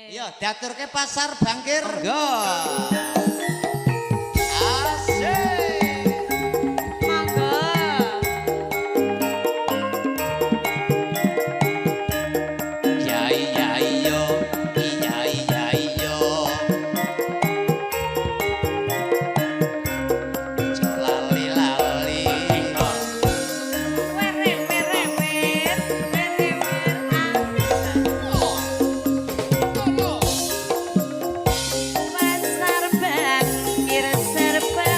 Yo diaturke pasar bangkir. Monggo. Asik. Monggo. Ya iya iyo, iya iya iyo. Lali lali. Werewer pasar bangkir serba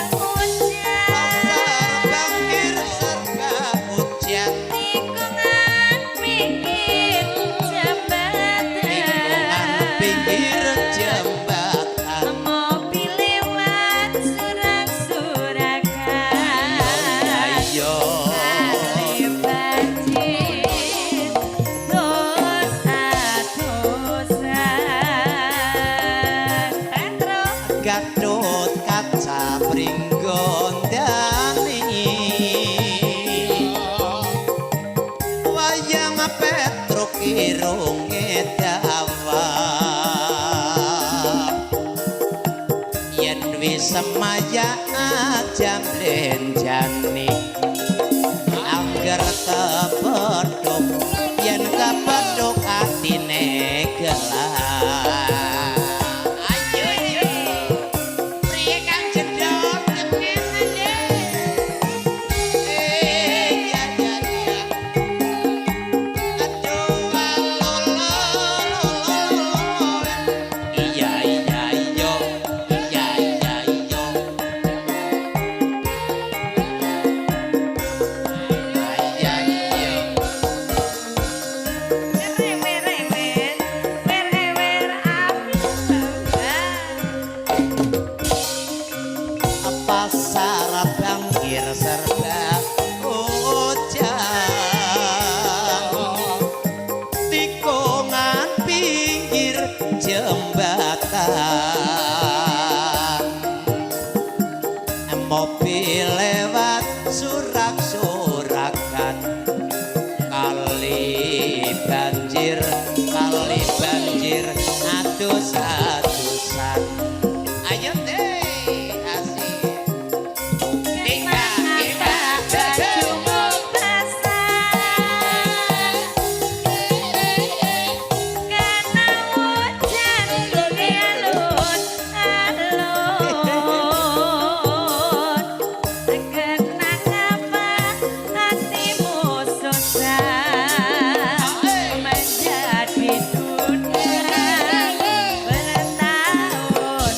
Pasar bangkir serba hujan. tikungan pinggir jembatan Pinggir jembatan. mobil lewat surak-surakan Ayo. kali banjir dosa-dosan Gatut kaca pringgondani wayang petruk irunge dawa yen wis semaya jam lenjani angger kepedhok yen kepedhok atine gelar. Ayo yo priye kang jedhok kepenan ya ya ya aduh iya iya yo iya iya yo iya iya werewer pasar bangkir serba hujan tikungan pinggir jembatan mobil lewat surak-surakan kali banjir adus-adusan. Ayo deh asik. Tika tika bajumu basah karena hujan alun-alun kenang apa hatimu susah menjadi dunia bertahun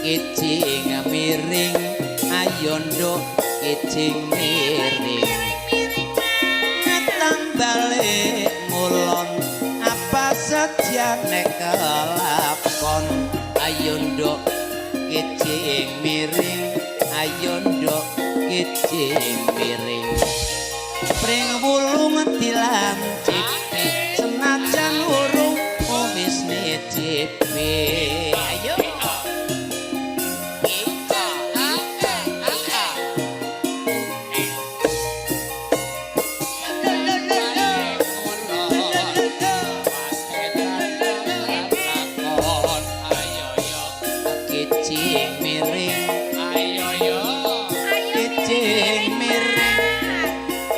kicing miring ayo nduk kicing miring ngetang balik ngulon apa sejane kelakon ayo nduk kicing miring ayo nduk kicing miring pring wulung dilancipi senajan urung wis nicipi ayo kicing miring kicing miring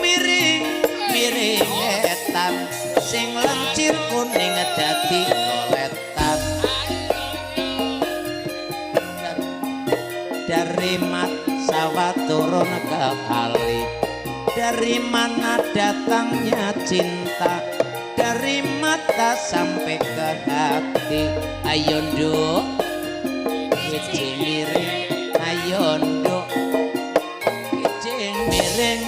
miring miring etan sing lencir kuning dadi koletan dari mat sawah turun ke kali dari mana datangnya cinta dari mata sampai ke hati ayo nduk kicing miring ayo nduk kicing miring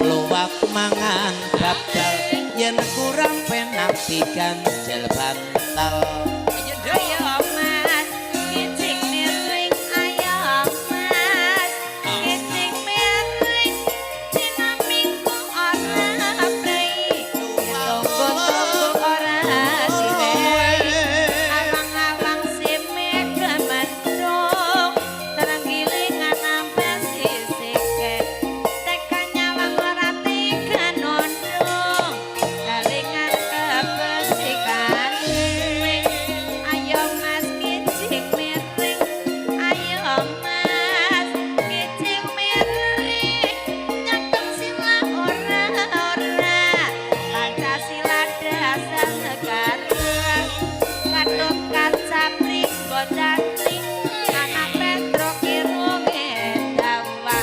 luwak mangan babdal yen kurang penak diganjel bantal Ayo mas, kicing miring, ayo mas, kicing miring, dina minggu ora prei, tunggu-tunggu ora siwei, awang-awang sime gemendung, terenggilingan ampe sisike, tekan nyawang ora tiga nondong, galingan kebesikan ring. Ayo mas kicing miring, ayo mas kicing miring, nyatung sila ora Pancasila dasar negara, Gatot kaca pringgo jati, anak Petro kirunge dawa,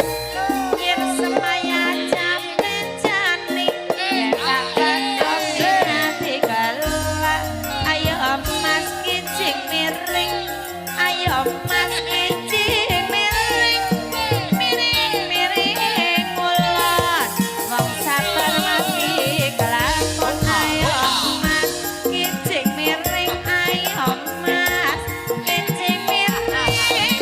kir semaya jambe jani, enak gatot sinati galak. Ayo mas kicing miring, ayo mas kicing miring, miring miring ngulon, wong sabar mati kelakon. Ayo mas kicing miring, ayo mas kicing miring,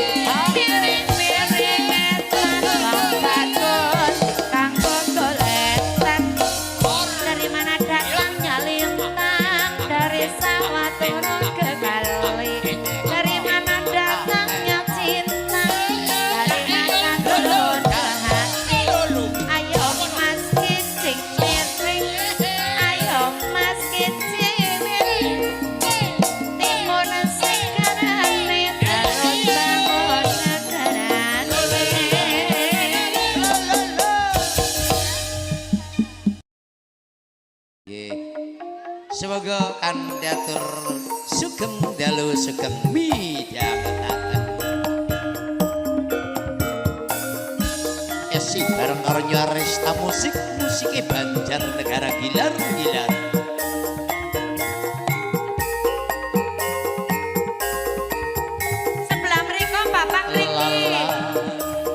miring miring etan wong bagus kanggo goletan. Dari mana datangnya lintang, dari sawah turun ke kali. Dari mana datangnya cinta, dari mana turun ke hati. Ayo mas kicing miring, ayo mas kicing miring. Timun sekarane terus bangun negarane. semoga kandidatur sugeng dalu sugeng midhangetaken esi bareng karo Nyaresta musik musike Banjarnegara gilar-gilar Sebelah mriko Bapak mriki.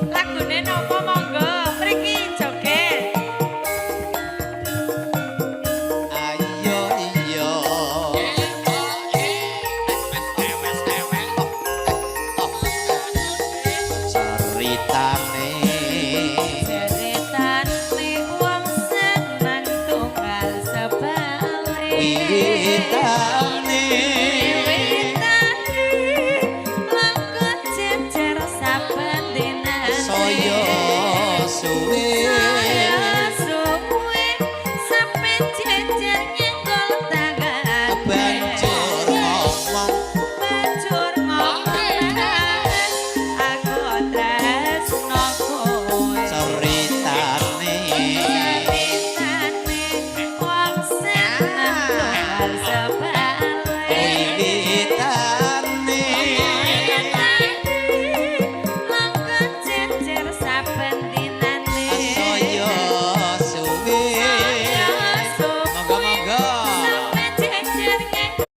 Lagune napa monggo mriki joget. ayo iyo ceritane Ceritane wong seneng tunggal sebale. wiwitane Wiwitane lagu jejer saben dinane. saya suwe Saya suwe sampe jejer nyenggol tangan. banjur ngomong Banjur ngomong aku tresno kowe. ceritane Ceritane wong seneng tunggal sebale. wiwitane Lagu jejer saben dinane. saya suwe Saya suwe monggo-monggo sampe jejer nyenggol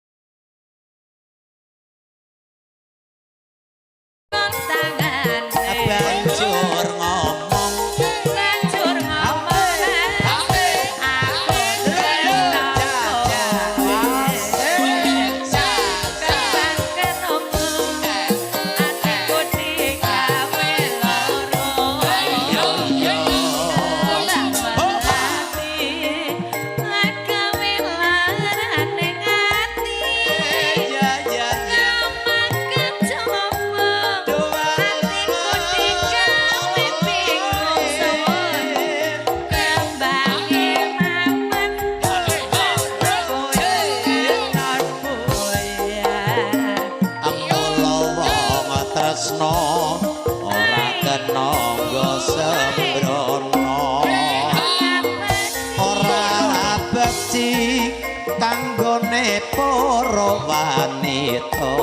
para wanita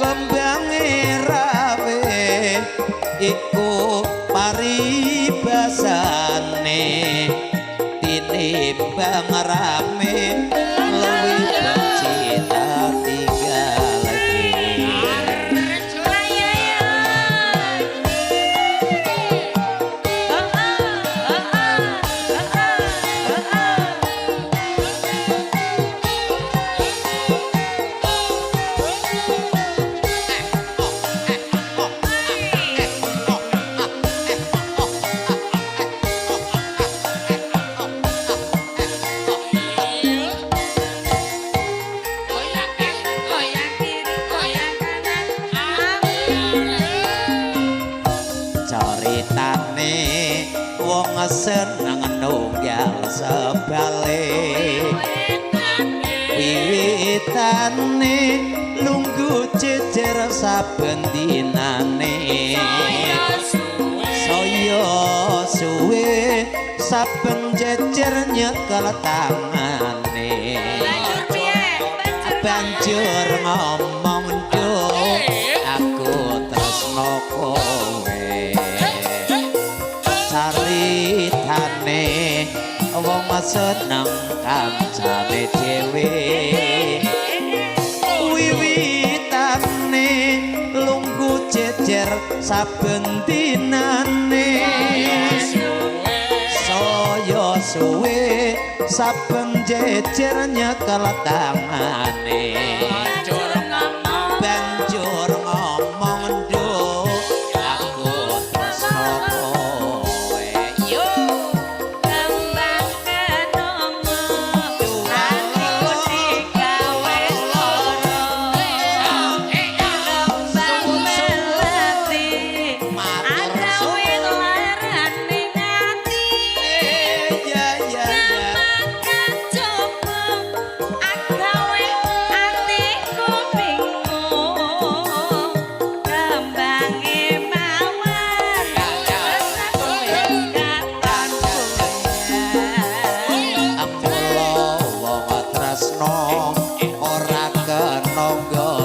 kembange rawe iku paribasane tinimbang rame luwih becita tinggal caritane wong seneng nunggal sebalik wiwitane lungguh jejer saben dinane saya suwe saben jejer nyekel tangane banjur ngomong nduk aku tresno kowe caritane wong seneng kancane dhewe wiwitane lungguh jejer saben dinane saya suwe saben jejer nyekel tangane banjur ngomong nduk aku tresno kowe yo kembang kenongo atiku digawe loro kembang melati agawe larane ngati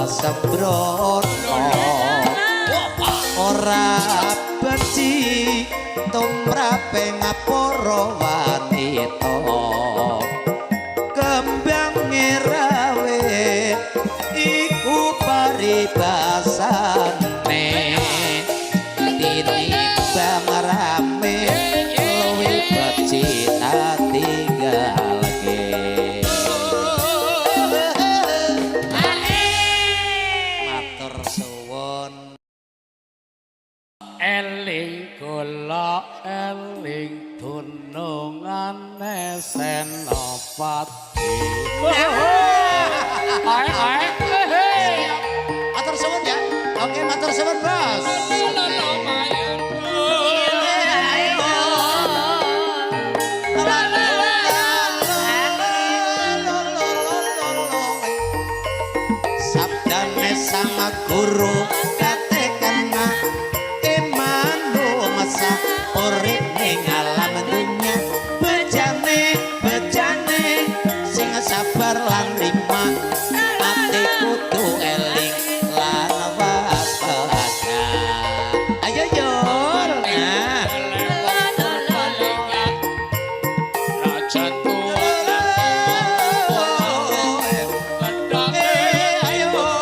sembrono ora beci tumrape ngapara wanita kembange rawe iku paribasane tinimbang rame luwih becita tinggalke eling kula eling tunungane senopati matur suwun ya oke matur suwun bos sabdane sang guru katekana urip ning alam dunya bejane sing sabar lan rima ati kudu eling lan waspada ayo yor raja tuwa ayo bang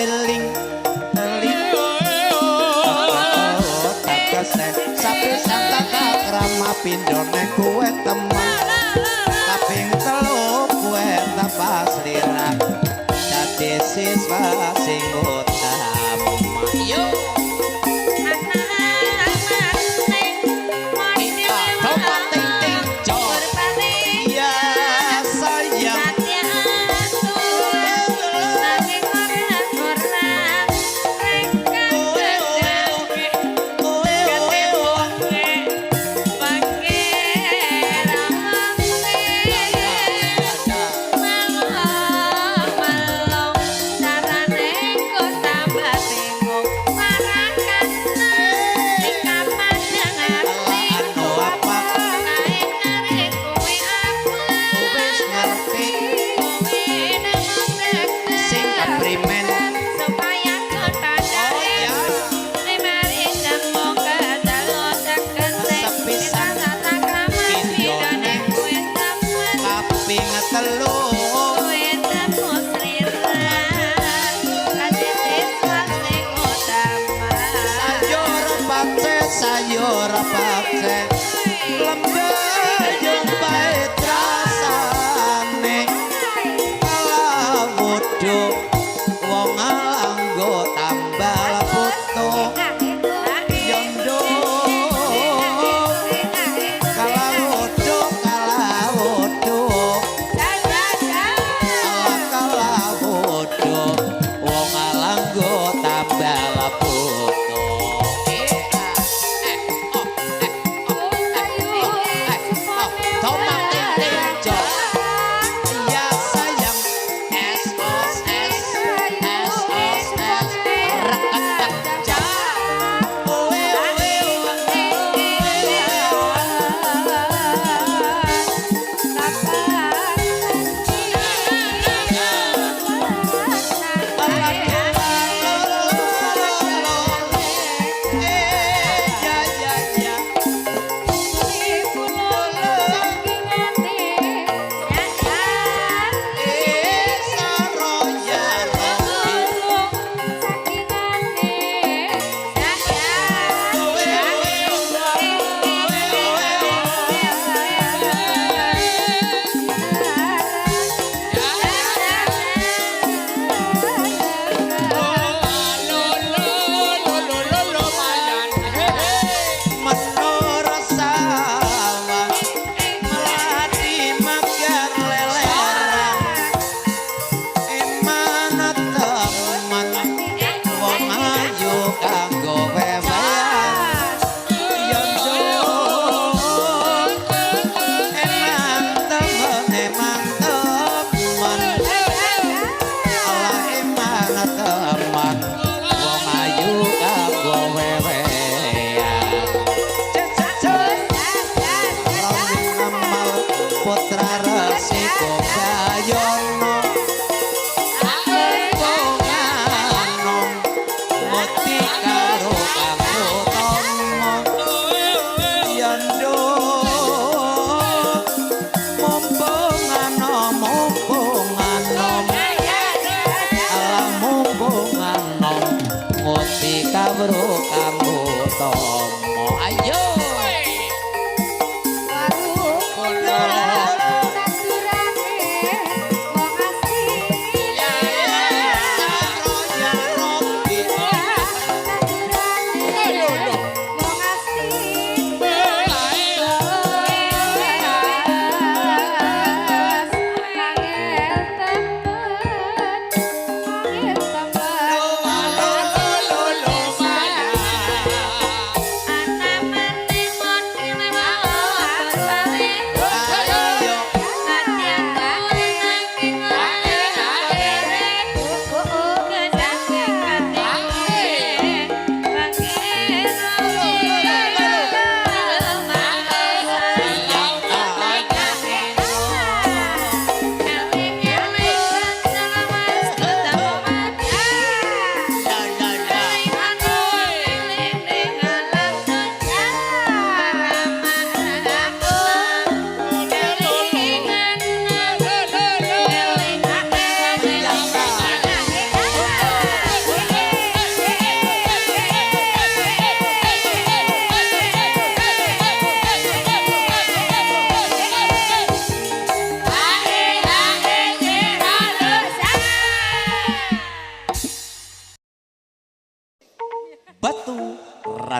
eling eling tegese sapisan tak krama pindhone kuwe temen kaping telu kuwe tepas lira dadi siswa sing utama yo sayur pakse lembeyung pait rasane lawudu wong alanggo tambal putu yondo kalawudu wong alanggo tambal putu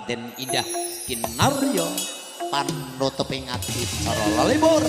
Raden Indah Kinaryo panutuping adicara lelebur.